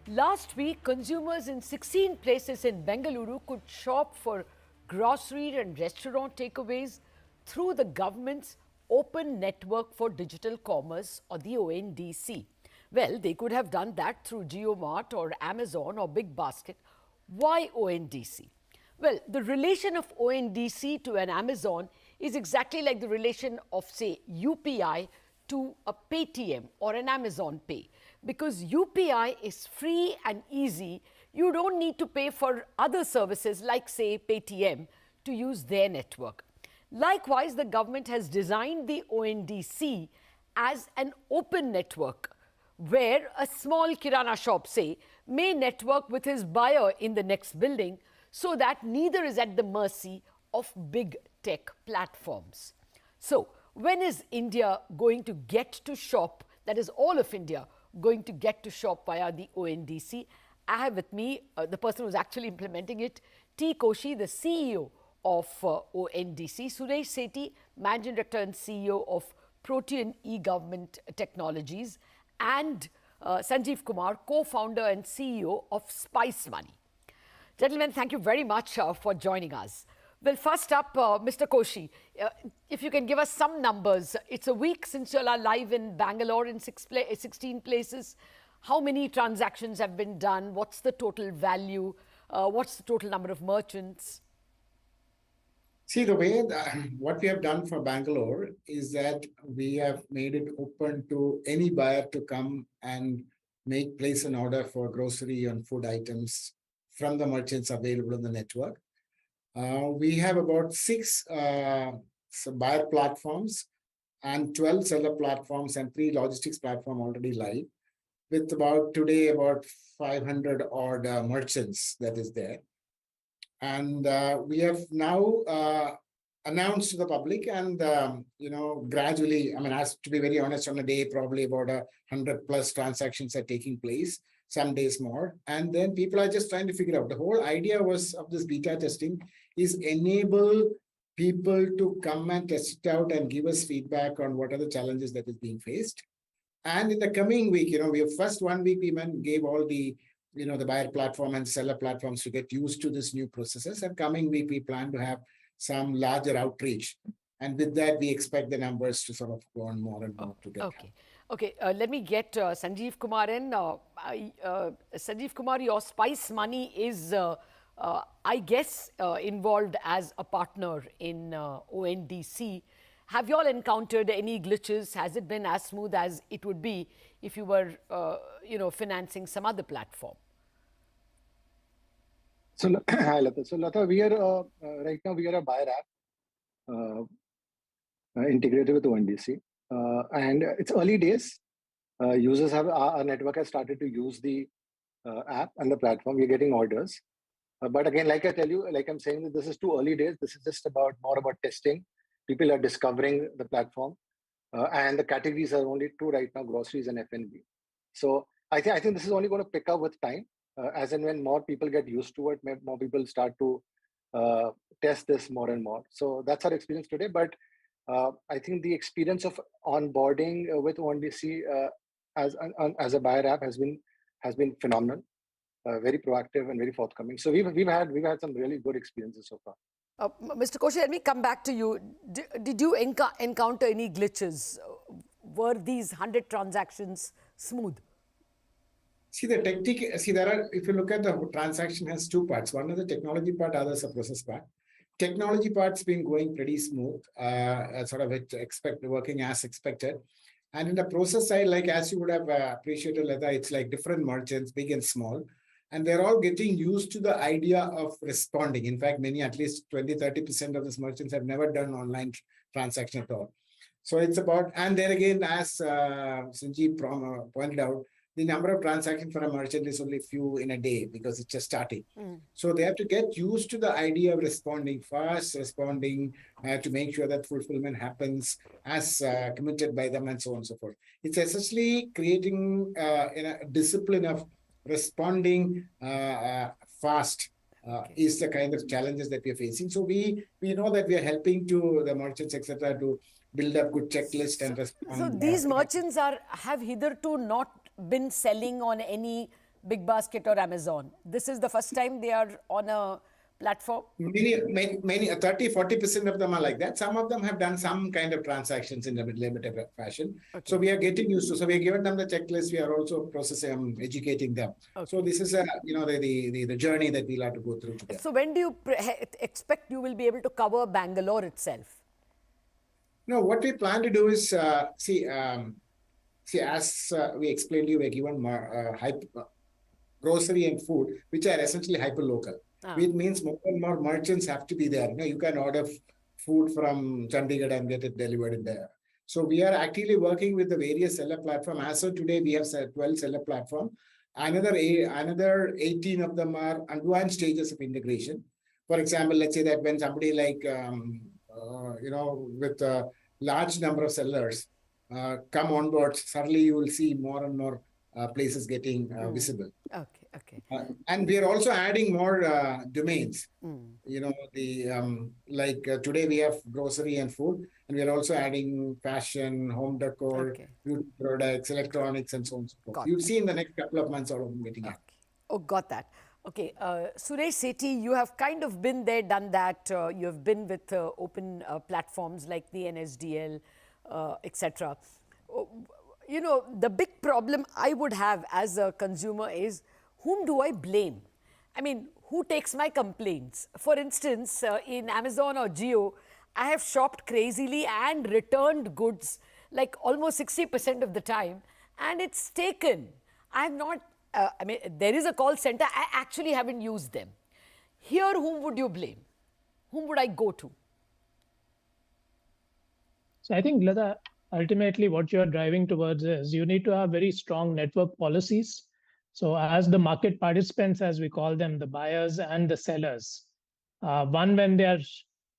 Last week, consumers in 16 places in Bengaluru could shop for grocery and restaurant takeaways through the government's Open Network for Digital Commerce, or the ONDC. Well, they could have done that through JioMart or Amazon or Big Basket. Why ONDC? Well, the relation of ONDC to an Amazon is exactly like the relation of, say, UPI to a Paytm or an Amazon Pay. Because UPI is free and easy, you don't need to pay for other services like, say, Paytm to use their network. Likewise, the government has designed the ONDC as an open network where a small kirana shop, say, may network with his buyer in the next building so that neither is at the mercy of big tech platforms. So, when is India going to get to shop, that is all of India, going to get to shop via the ONDC? I have with me the person who's actually implementing it, T Koshy, the CEO of ONDC, Suresh, Sethi, Managing Director and CEO of Protean e-Government Technologies, and Sanjeev, Kumar, co-founder and CEO of Spice Money. Gentlemen, thank you very much for joining us. Well, first up, Mr. Koshy, if you can give us some numbers. It's a week since you are live in Bangalore in 16 places. How many transactions have been done? What's the total value? What's the total number of merchants? See, the way what we have done for Bangalore is that we have made it open to any buyer to come and place an order for grocery and food items from the merchants available in the network. We have about 6 buyer platforms and 12 seller platforms and 3 logistics platforms already live, with today about 500 odd merchants that is there. And we have now announced to the public, and gradually, as to be very honest, on a day probably about 100 plus transactions are taking place, some days more, and then people are just trying to figure out. The whole idea of this beta testing is enable people to come and test it out and give us feedback on what are the challenges that is being faced. And in the coming week, we have first 1 week we gave all the the buyer platform and seller platforms to get used to this new processes. And coming week, we plan to have some larger outreach. And with that, we expect the numbers to sort of go on more and more together. Okay. Let me get Sanjeev Kumar in. Sanjeev Kumar, your Spice Money is, I guess, involved as a partner in ONDC. Have you all encountered any glitches? Has it been as smooth as it would be if you were, financing some other platform? So, hi, Lata. So, Lata, we are right now we are a buyer app integrated with ONDC, and it's early days. Users have our network has started to use the app and the platform. We're getting orders, but again, like I tell you, like I'm saying, that this is too early days. This is just more about testing. People are discovering the platform, and the categories are only 2 right now: groceries and F&B. So I think this is only going to pick up with time, as and when more people get used to it, more people start to test this more and more. So that's our experience today. But I think the experience of onboarding with ONDC as a buyer app has been phenomenal, very proactive and very forthcoming. So we've had some really good experiences so far. Mr. Koshy, let me come back to you. Did you encounter any glitches? Were these 100 transactions smooth? See, if you look at the transaction has 2 parts. One is the technology part, other is the process part. Technology part's been going pretty smooth, working as expected. And in the process side, like as you would have appreciated, Lata, it's like different merchants, big and small. And they're all getting used to the idea of responding. In fact, many, at least 20-30% of these merchants have never done online transaction at all. So it's about, and then again, as Sanjeev pointed out, the number of transactions for a merchant is only few in a day because it's just starting. So they have to get used to the idea of responding fast, to make sure that fulfillment happens as committed by them and so on and so forth. It's essentially creating a discipline of responding fast is the kind of challenges that we are facing. So we know that we are helping to the merchants, etc., to build up good checklist and respond. So these merchants have hitherto not been selling on any Big Basket or Amazon. This is the first time they are on a platform. Many 30-40% of them are like that. Some of them have done some kind of transactions in a limited fashion. Okay. So we are getting used to. So we are giving them the checklist. We are also processing, educating them. Okay. So this is the journey that we'll have to go through together. So when do you expect you will be able to cover Bangalore itself? No, what we plan to do is see, as we explained to you, we're given grocery and food, which are essentially hyper local. Which means more and more merchants have to be there. You can order food from Chandigarh and get it delivered in there. So we are actively working with the various seller platforms. As of today, we have 12 seller platforms. Another 18 of them are advanced stages of integration. For example, let's say that when somebody like, with a large number of sellers come on board, suddenly you will see more and more places getting visible. Okay. And we are also adding more domains. Today we have grocery and food, and we are also adding fashion, home decor, beauty products, electronics, and so on and so forth. You'll see in the next couple of months all of them getting out. Oh, got that. Okay, Suresh, Sethi, you have kind of been there, done that. You have been with open platforms like the NSDL, etc. The big problem I would have as a consumer is, whom do I blame? I mean, who takes my complaints? For instance, in Amazon or Jio, I have shopped crazily and returned goods like almost 60% of the time, and it's taken. I have not, there is a call center, I actually haven't used them. Here, whom would you blame? Whom would I go to? So I think, Lata, ultimately what you're driving towards is you need to have very strong network policies. So as the market participants, as we call them, the buyers and the sellers, when they are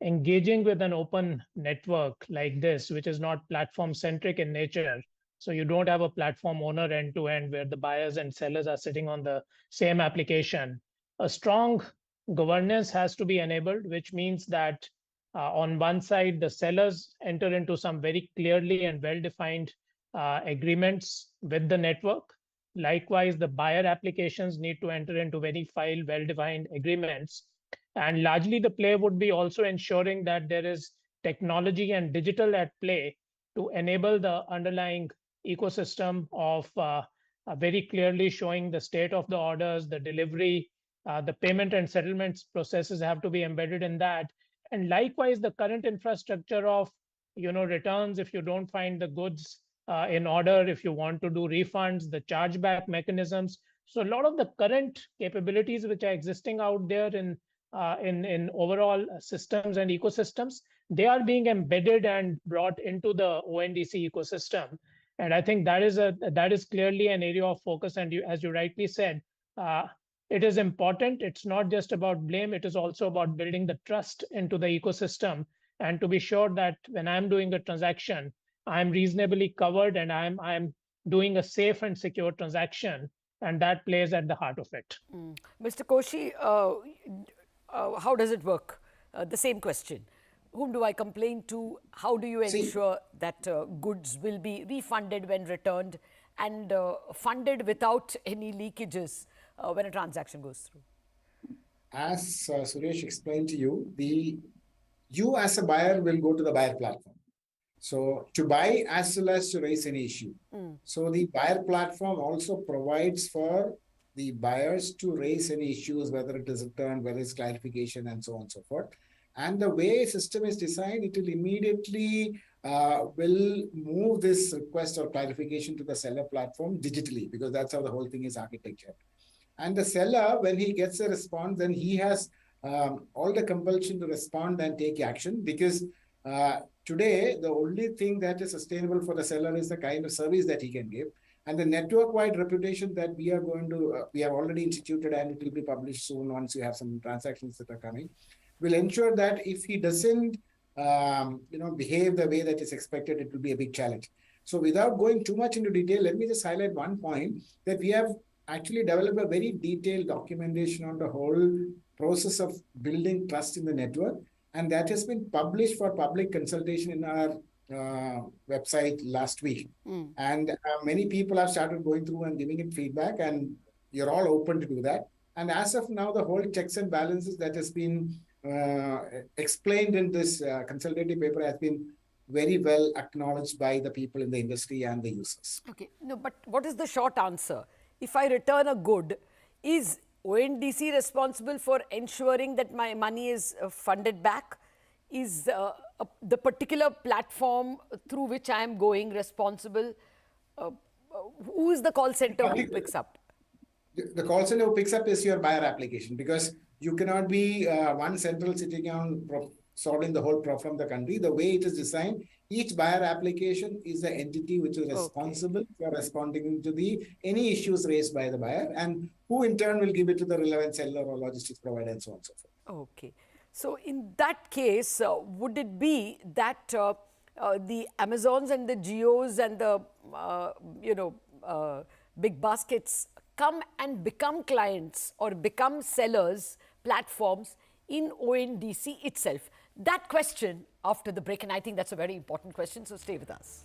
engaging with an open network like this, which is not platform centric in nature, so you don't have a platform owner end to end where the buyers and sellers are sitting on the same application, a strong governance has to be enabled, which means that on one side, the sellers enter into some very clearly and well-defined agreements with the network. Likewise, the buyer applications need to enter into very well-defined agreements. And largely the play would be also ensuring that there is technology and digital at play to enable the underlying ecosystem of very clearly showing the state of the orders, the delivery, the payment and settlements processes have to be embedded in that. And likewise, the current infrastructure of returns if you don't find the goods in order, if you want to do refunds, the chargeback mechanisms. So a lot of the current capabilities which are existing out there in overall systems and ecosystems, they are being embedded and brought into the ONDC ecosystem. And I think that is clearly an area of focus. And as you rightly said, it is important. It's not just about blame. It is also about building the trust into the ecosystem and to be sure that when I'm doing a transaction, I'm reasonably covered and I'm doing a safe and secure transaction, and that plays at the heart of it. Mr. Koshy, how does it work? The same question. Whom do I complain to? How do you ensure that goods will be refunded when returned and funded without any leakages when a transaction goes through? As Suresh explained to you, you as a buyer will go to the buyer platform. So to buy as well as to raise any issue. So the buyer platform also provides for the buyers to raise any issues, whether it is returned, whether it's clarification, and so on and so forth. And the way system is designed, it will immediately will move this request or clarification to the seller platform digitally, because that's how the whole thing is architectured. And the seller, when he gets a response, then he has all the compulsion to respond and take action, because today, the only thing that is sustainable for the seller is the kind of service that he can give. And the network-wide reputation that we are going to, we have already instituted, and it will be published soon once you have some transactions that are coming, will ensure that if he doesn't, behave the way that is expected, it will be a big challenge. So without going too much into detail, let me just highlight one point, that we have actually developed a very detailed documentation on the whole process of building trust in the network. And that has been published for public consultation in our website last week. And many people have started going through and giving it feedback. And you're all open to do that. And as of now, the whole checks and balances that has been explained in this consultative paper has been very well acknowledged by the people in the industry and the users. Okay, no, but what is the short answer? If I return a good, is ONDC responsible for ensuring that my money is funded back? Is the particular platform through which I am going responsible? Who is the call center who picks up? The call center who picks up is your buyer application, because you cannot be one central sitting on solving the whole problem of the country. The way it is designed, each buyer application is the entity which is responsible for responding to any issues raised by the buyer, and who in turn will give it to the relevant seller or logistics provider and so on and so forth. Okay. So in that case, would it be that the Amazons and the Geos and the big baskets come and become clients or become sellers, platforms in ONDC itself? That question after the break, and I think that's a very important question, so stay with us.